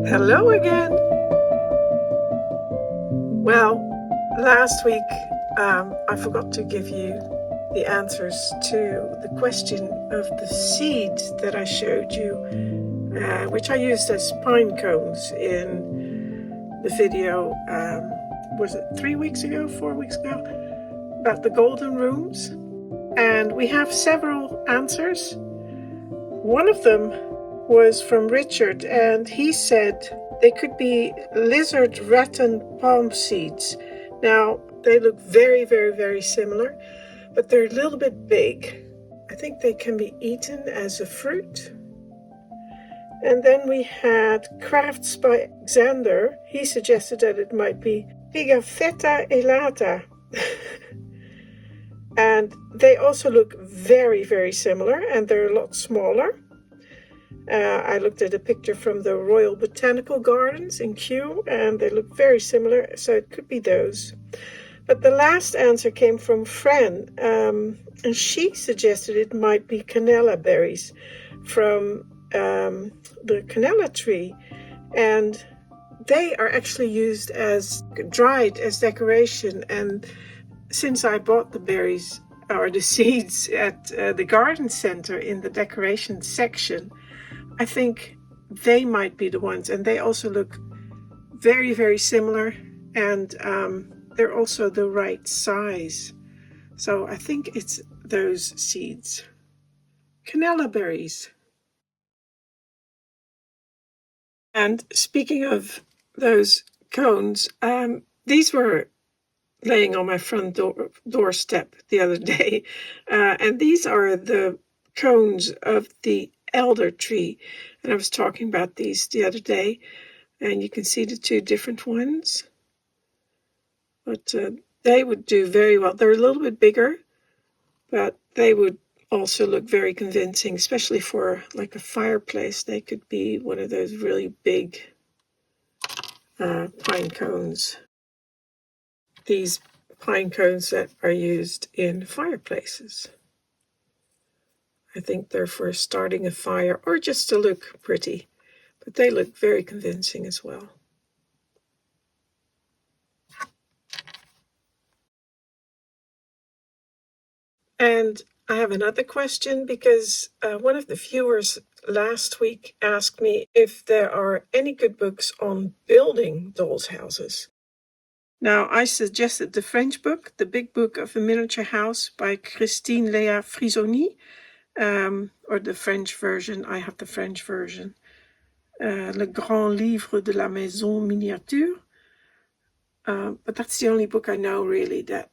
Hello again. Well, last week I forgot to give you the answers to the question of the seeds that I showed you, which I used as pine cones in the video, was it 3 weeks ago, 4 weeks ago, about the golden rooms. And we have several answers. One of them was from Richard, and he said they could be lizard rattan palm seeds. Now, they look very, very, very similar, but they're a little bit big. I think they can be eaten as a fruit. And then we had Crafts by Xander. He suggested that it might be Pigafetta elata. And they also look very, very similar, and they're a lot smaller. I looked at a picture from the Royal Botanical Gardens in Kew, and they look very similar, so it could be those. But the last answer came from Fran, and she suggested it might be cannella berries from the cannella tree, and they are actually used as dried as decoration. And since I bought the berries or the seeds at the garden center in the decoration section, I think they might be the ones, and they also look very, very similar, and they're also the right size. So I think it's those seeds. Cannella berries. And speaking of those cones, these were laying on my front doorstep the other day, and these are the cones of the elder tree, and I was talking about these the other day, and you can see the two different ones, but they would do very well. They're a little bit bigger, but they would also look very convincing, especially for like a fireplace. They could be one of those really big pine cones. These pine cones that are used in fireplaces. I think they're for starting a fire or just to look pretty, but they look very convincing as well. And I have another question, because one of the viewers last week asked me if there are any good books on building dolls' houses. Now, I suggested the French book, The Big Book of a Miniature House by Christine Léa Frisoni, or the French version. I have the French version. Le Grand Livre de la Maison Miniature. But that's the only book I know really that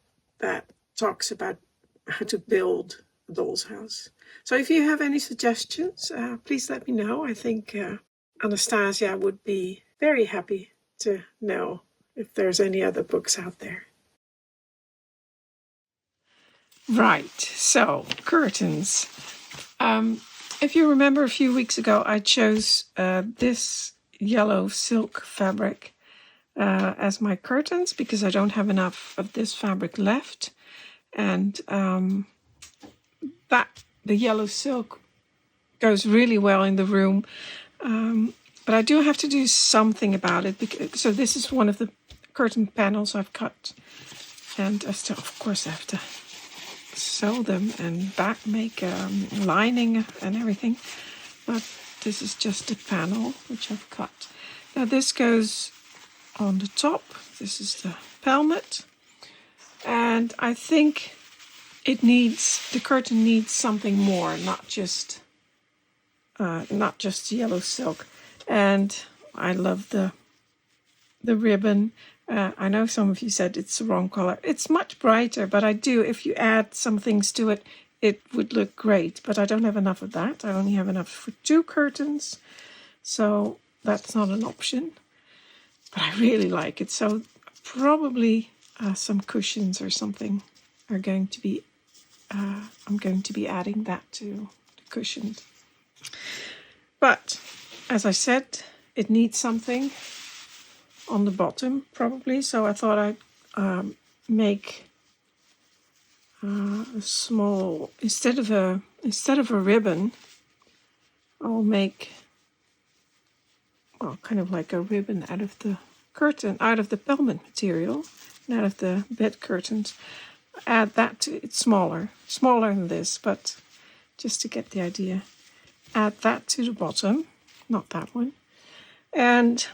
talks about how to build a doll's house. So if you have any suggestions, please let me know. I think Anastasia would be very happy to know if there's any other books out there. Right, so curtains. If you remember a few weeks ago, I chose this yellow silk fabric as my curtains because I don't have enough of this fabric left. And the yellow silk goes really well in the room. But I do have to do something about it. So this is one of the curtain panels I've cut. And of course I have to sew them and make lining and everything. But this is just a panel which I've cut. Now this goes on the top. This is the pelmet. And I think the curtain needs something more, not just yellow silk. And I love the ribbon. I know some of you said it's the wrong color. It's much brighter, but if you add some things to it, it would look great. But I don't have enough of that. I only have enough for 2 curtains, so that's not an option. But I really like it, so probably some cushions or something are going to be. I'm going to be adding that to the cushions. But as I said, it needs something on the bottom probably, so I thought I'd make a small, instead of a ribbon, I'll make well, kind of like a ribbon out of the curtain, out of the pelmet material, and out of the bed curtains. Add that to it, smaller than this, but just to get the idea. Add that to the bottom, not that one. And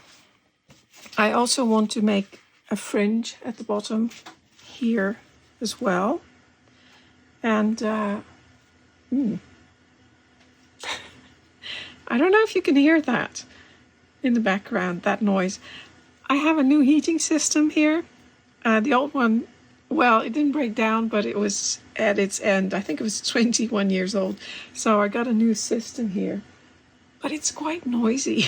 I also want to make a fringe at the bottom here as well. And I don't know if you can hear that in the background, that noise. I have a new heating system here. The old one, well, it didn't break down, but it was at its end. I think it was 21 years old. So I got a new system here. But it's quite noisy.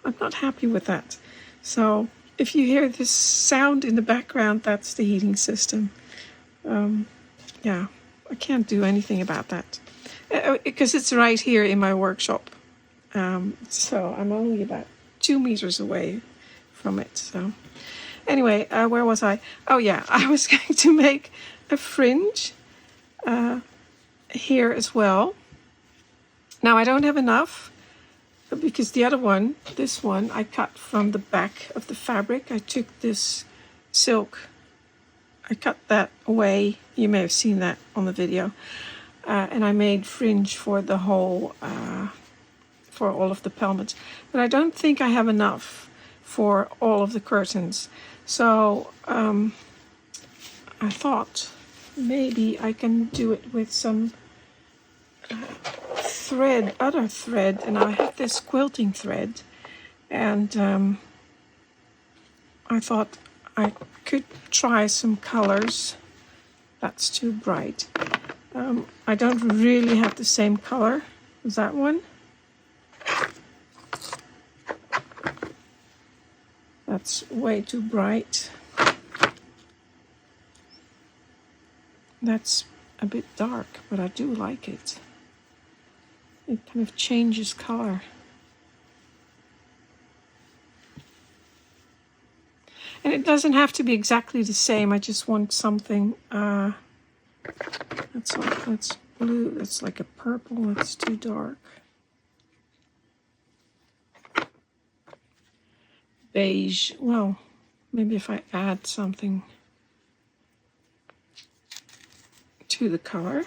I'm not happy with that. So if you hear this sound in the background, that's the heating system. Yeah, I can't do anything about that. Because it's right here in my workshop. So I'm only about 2 meters away from it. So anyway, where was I? Oh yeah, I was going to make a fringe here as well. Now I don't have enough because the other one, this one, I cut from the back of the fabric. I took this silk, I cut that away. You may have seen that on the video. And I made fringe for the whole, for all of the pelmets. But I don't think I have enough for all of the curtains. So I thought maybe I can do it with some thread, other thread, and I have this quilting thread, and I thought I could try some colors. That's too bright. I don't really have the same color as that one. That's way too bright. That's a bit dark, but I do like it. It kind of changes color. And it doesn't have to be exactly the same. I just want something, that's blue, that's like a purple, that's too dark. Beige, well, maybe if I add something to the color.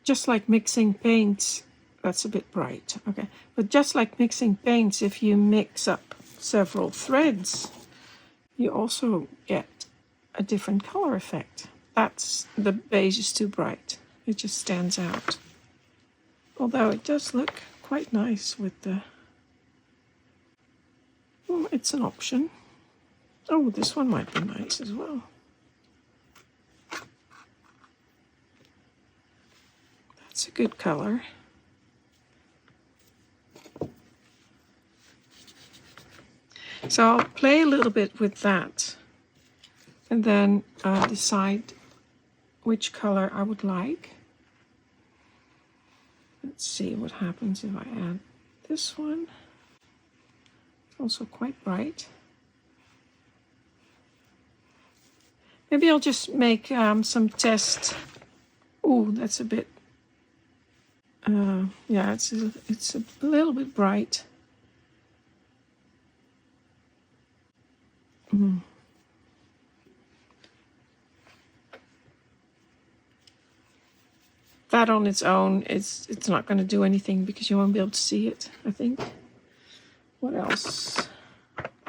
Just like mixing paints, that's a bit bright, okay. But just like mixing paints, if you mix up several threads, you also get a different color effect. That's, the beige is too bright. It just stands out. Although it does look quite nice with the, well, it's an option. Oh, this one might be nice as well. It's a good color. So I'll play a little bit with that and then decide which color I would like. Let's see what happens if I add this one. It's also quite bright. Maybe I'll just make some test. Oh, that's a bit. Yeah, it's a little bit bright. That on its own, it's not going to do anything because you won't be able to see it, I think. What else?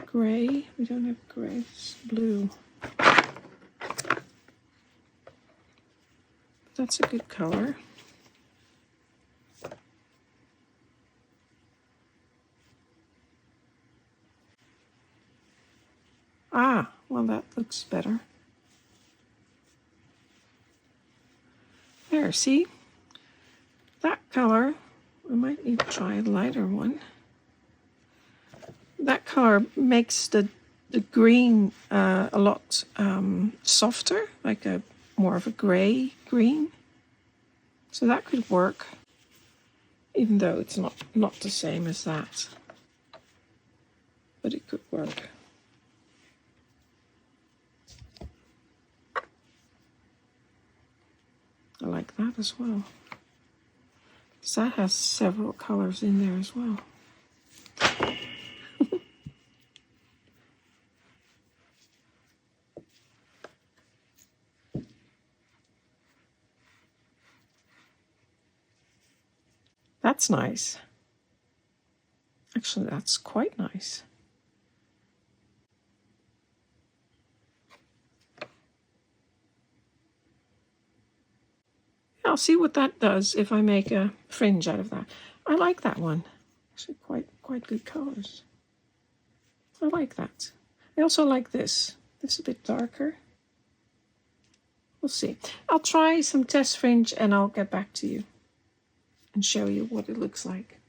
Gray. We don't have gray. It's blue. That's a good color. Ah, well, that looks better. There, see? That color, I might even try a lighter one. That color makes the green a lot softer, like a more of a gray green. So that could work, even though it's not the same as that. But it could work. like that as well. So that has several colors in there as well. That's nice. Actually, that's quite nice. I'll see what that does if I make a fringe out of that. I like that one. Actually, quite good colors. I like that. I also like this. This is a bit darker. We'll see. I'll try some test fringe and I'll get back to you and show you what it looks like.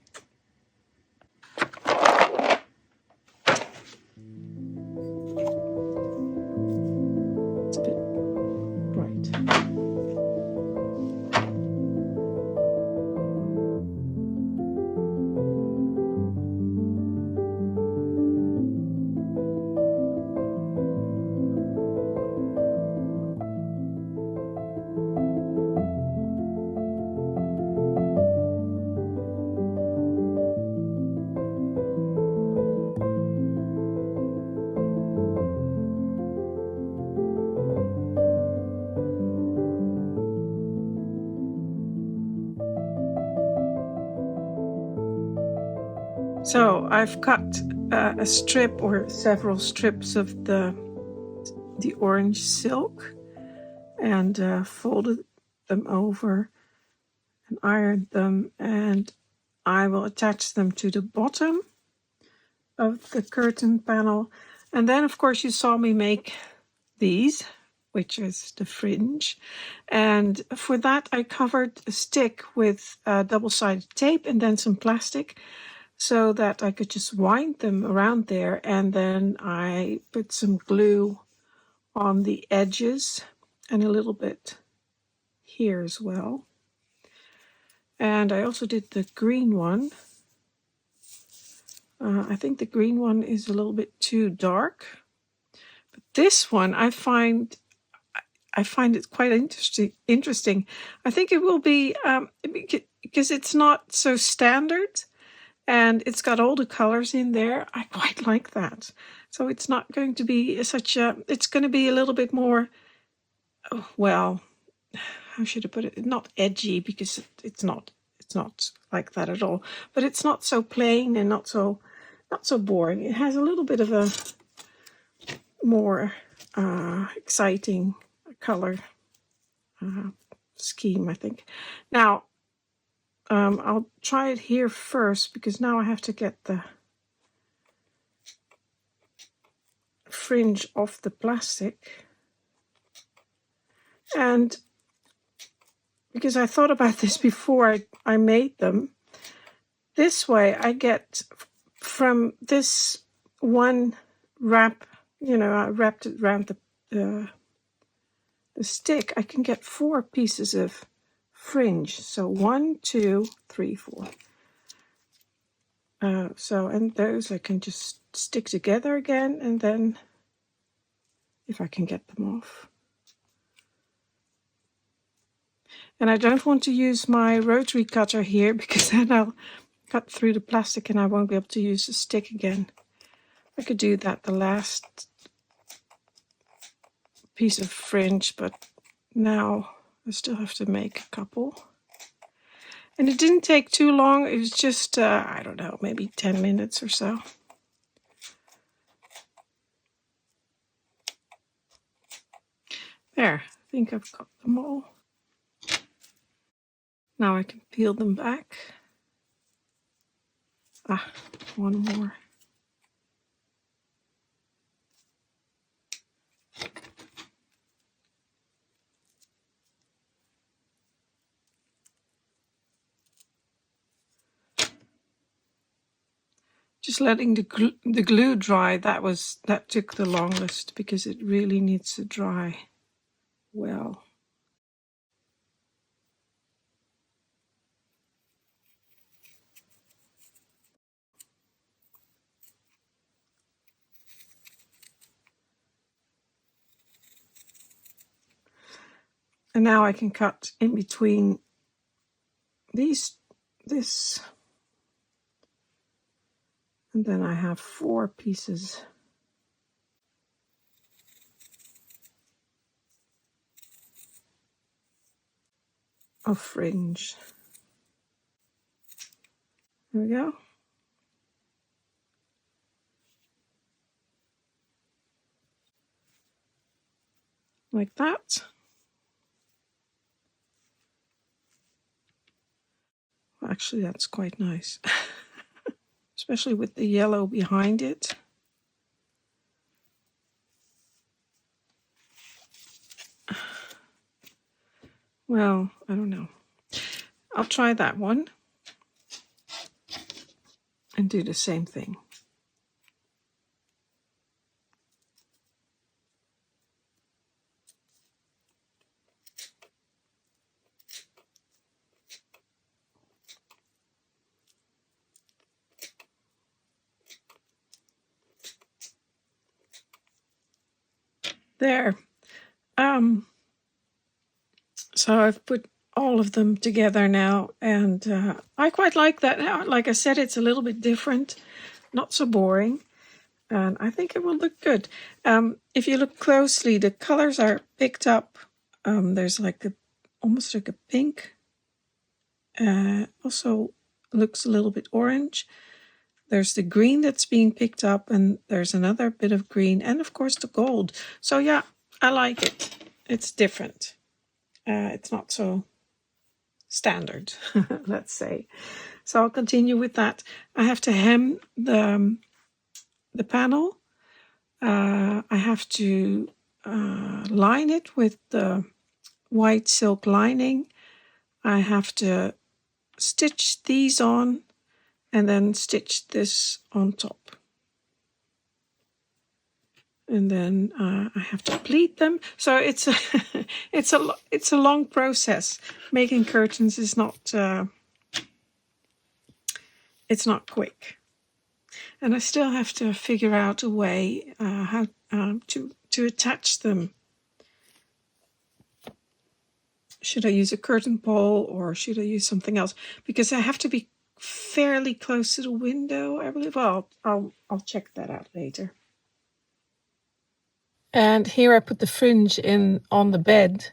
It's a bit bright. So I've cut a strip or several strips of the orange silk and folded them over and ironed them, and I will attach them to the bottom of the curtain panel. And then of course you saw me make these, which is the fringe, and for that I covered a stick with double-sided tape and then some plastic so that I could just wind them around there, and then I put some glue on the edges and a little bit here as well. And I also did the green one. I think the green one is a little bit too dark, but this one I find it quite interesting. I think it will be because it's not so standard and it's got all the colors in there. I quite like that. So it's not going to be it's going to be a little bit more, well, how should I put it? Not edgy, because it's not like that at all. But it's not so plain and not so boring. It has a little bit of a more exciting color scheme, I think. Now, I'll try it here first, because now I have to get the fringe off the plastic. And because I thought about this before I made them, this way I get from this one wrap, I wrapped it around the stick, I can get 4 pieces of fringe. So 1, 2, 3, 4. And those I can just stick together again, and then if I can get them off. And I don't want to use my rotary cutter here, because then I'll cut through the plastic and I won't be able to use the stick again. I could do that the last piece of fringe, but now I still have to make a couple. And it didn't take too long. It was just, I don't know, maybe 10 minutes or so. There, I think I've got them all. Now I can peel them back. One more. Just letting the glue dry, that took the longest, because it really needs to dry well. And now I can cut in between this, and then I have 4 pieces. Of fringe. There we go. Like that. Actually, that's quite nice. Especially with the yellow behind it. Well, I don't know. I'll try that one. And do the same thing. There. So I've put all of them together now, and I quite like that. Now, like I said, it's a little bit different, not so boring, and I think it will look good. If you look closely, the colors are picked up. There's like almost like a pink. Also looks a little bit orange. There's the green that's being picked up, and there's another bit of green, and of course the gold. So yeah, I like it. It's different. It's not so standard, let's say. So I'll continue with that. I have to hem the panel. I have to line it with the white silk lining. I have to stitch these on and then stitch this on top. And then I have to pleat them. So it's a it's a long process. Making curtains is not it's not quick, and I still have to figure out a way how to attach them. Should I use a curtain pole or should I use something else? Because I have to be fairly close to the window, I believe. Well, I'll check that out later. And here I put the fringe in on the bed,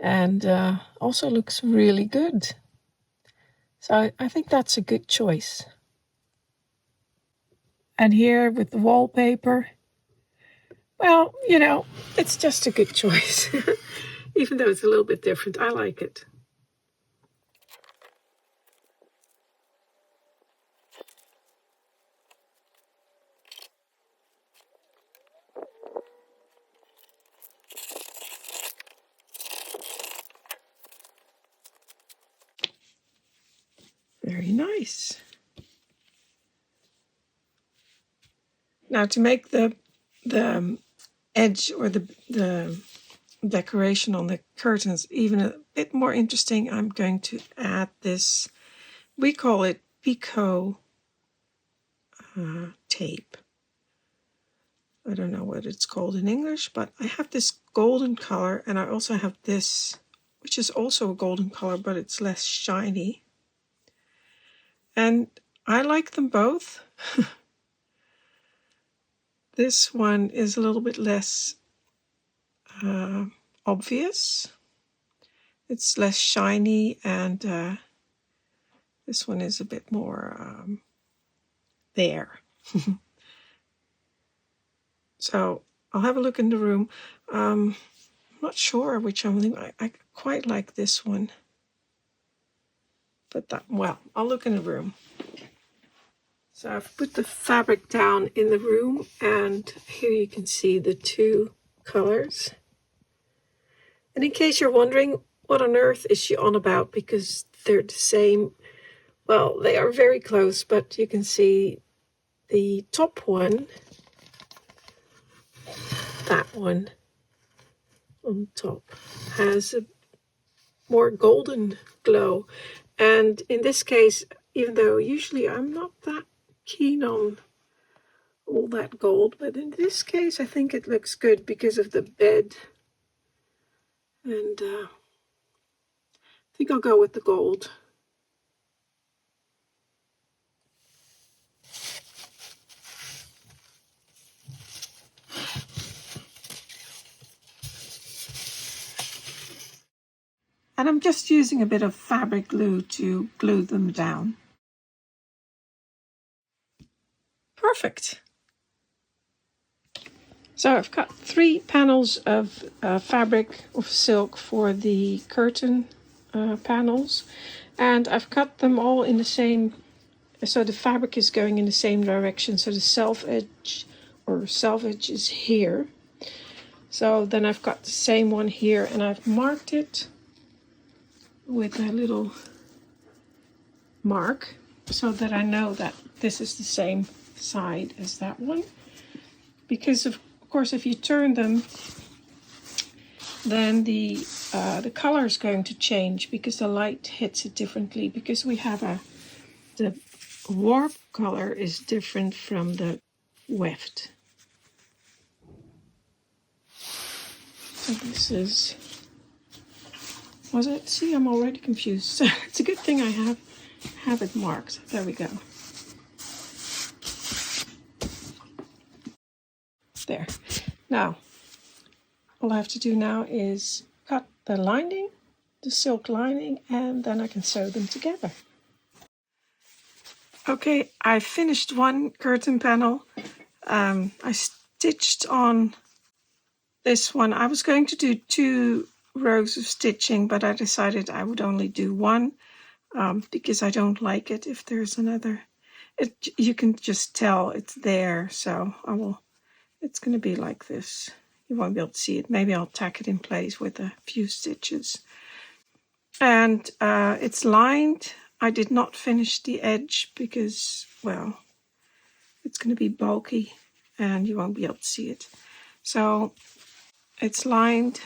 and also looks really good. So I think that's a good choice. And here with the wallpaper, well, you know, it's just a good choice. Even though it's a little bit different, I like it. Very nice. Now to make the edge or the decoration on the curtains even a bit more interesting, I'm going to add this, we call it picot tape. I don't know what it's called in English, but I have this golden color, and I also have this, which is also a golden color, but it's less shiny. And I like them both. This one is a little bit less obvious. It's less shiny, and this one is a bit more there. So I'll have a look in the room. I'm not sure which one. I quite like this one. But well, I'll look in the room. So I've put the fabric down in the room, and here you can see the 2 colors. And in case you're wondering, what on earth is she on about? Because they're the same. Well, they are very close, but you can see the top one, that one on top, has a more golden glow. And in this case, even though usually I'm not that keen on all that gold, but in this case I think it looks good because of the bed. And think I'll go with the gold. And I'm just using a bit of fabric glue to glue them down. Perfect. So I've got 3 panels of fabric of silk for the curtain panels, and I've cut them all in the same, so the fabric is going in the same direction, so the self-edge is here. So then I've got the same one here, and I've marked it with a little mark so that I know that this is the same side as that one. Because of course, if you turn them, then the color is going to change because the light hits it differently. Because we have the warp color is different from the weft. So this is, was it? See, I'm already confused. So it's a good thing I have it marked. There we go. There. Now, all I have to do now is cut the lining, the silk lining, and then I can sew them together. Okay, I finished one curtain panel. I stitched on this one. I was going to do 2 rows of stitching, but I decided I would only do 1 because I don't like it if there's another. You can just tell it's there, so I will. It's going to be like this. You won't be able to see it. Maybe I'll tack it in place with a few stitches. And it's lined. I did not finish the edge because, well, it's going to be bulky and you won't be able to see it. So it's lined.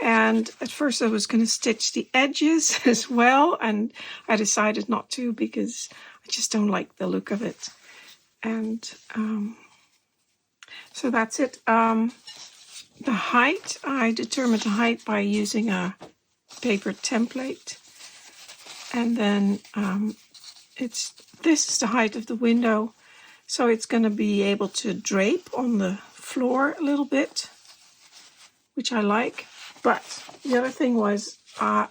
And at first I was going to stitch the edges as well. And I decided not to because I just don't like the look of it. And so that's it. The height, I determined the height by using a paper template. And then this is the height of the window. So it's going to be able to drape on the floor a little bit, which I like. But the other thing was I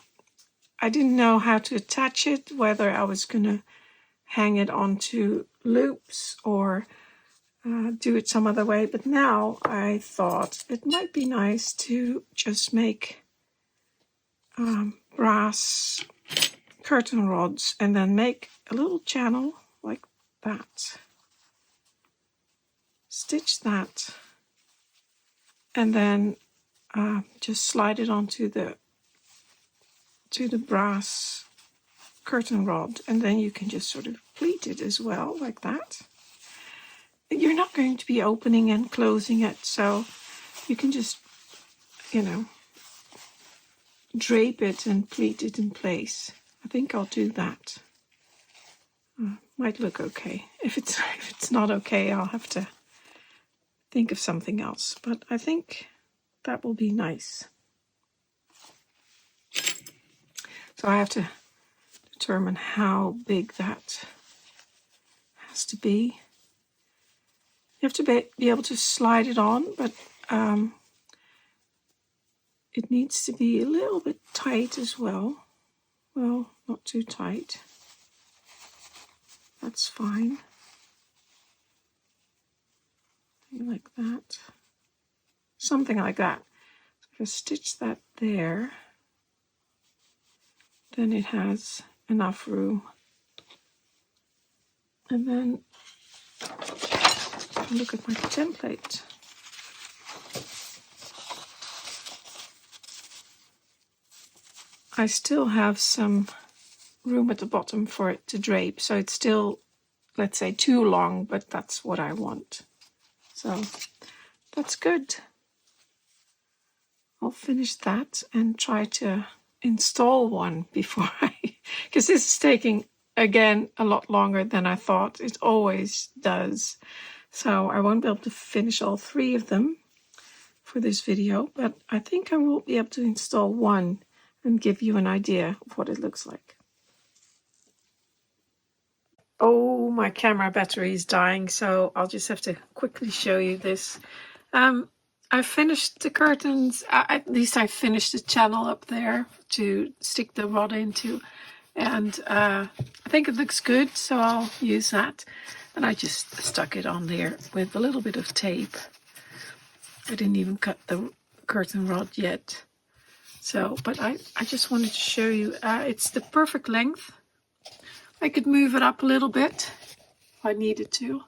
didn't know how to attach it, whether I was going to hang it onto loops or do it some other way. But now I thought it might be nice to just make brass curtain rods and then make a little channel like that. Stitch that and then just slide it onto the brass curtain rod, and then you can just sort of pleat it as well like that. You're not going to be opening and closing it, so you can just, drape it and pleat it in place. I think I'll do that. Might look okay. If it's not okay, I'll have to think of something else. But I think that will be nice. So I have to determine how big that has to be. You have to be able to slide it on, but it needs to be a little bit tight as well. Well, not too tight. That's fine. Like that. Something like that. So if I stitch that there, then it has enough room. And then look at my template. I still have some room at the bottom for it to drape, so it's still, let's say, too long, but that's what I want. So that's good. I'll finish that and try to install one before because this is taking, again, a lot longer than I thought. It always does. So I won't be able to finish all 3 of them for this video, but I think I will be able to install one. and give you an idea of what it looks like. Oh, my camera battery is dying, so I'll just have to quickly show you this. I finished the curtains, at least I finished the channel up there to stick the rod into, and I think it looks good, so I'll use that. And I just stuck it on there with a little bit of tape. I didn't even cut the curtain rod yet. So, but I just wanted to show you, it's the perfect length. I could move it up a little bit if I needed to,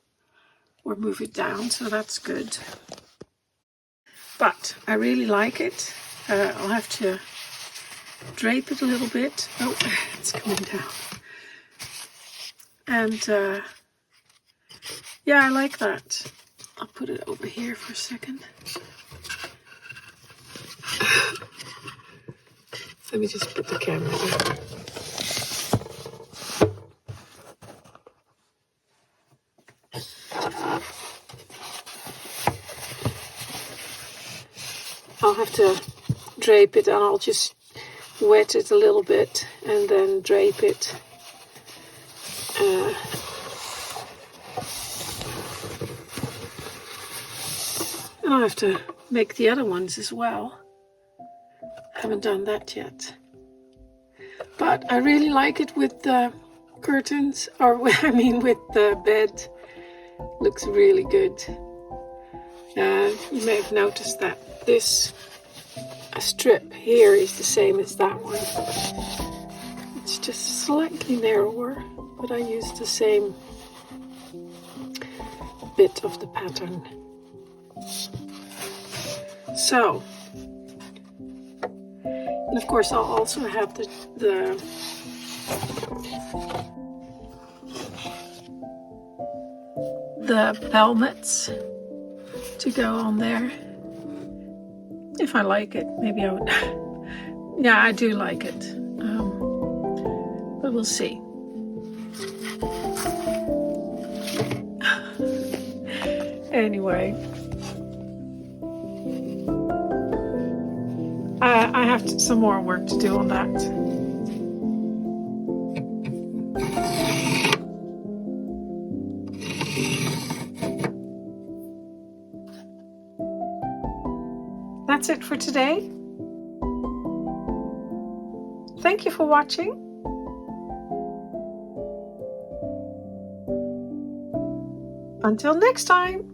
or move it down, so that's good. But I really like it. I'll have to drape it a little bit. Oh, it's coming down. And yeah, I like that. I'll put it over here for a second. Let me just put the camera there. I'll have to drape it, and I'll just wet it a little bit and then drape it. And I'll have to make the other ones as well. Haven't done that yet. But I really like it with the curtains, or I mean with the bed. Looks really good. You may have noticed that this strip here is the same as that one. It's just slightly narrower, but I used the same bit of the pattern. So, and of course I'll also have the velvets to go on there. If I like it, maybe I would. Yeah, I do like it. But we'll see. Anyway, I have some more work to do on that. That's it for today. Thank you for watching. Until next time.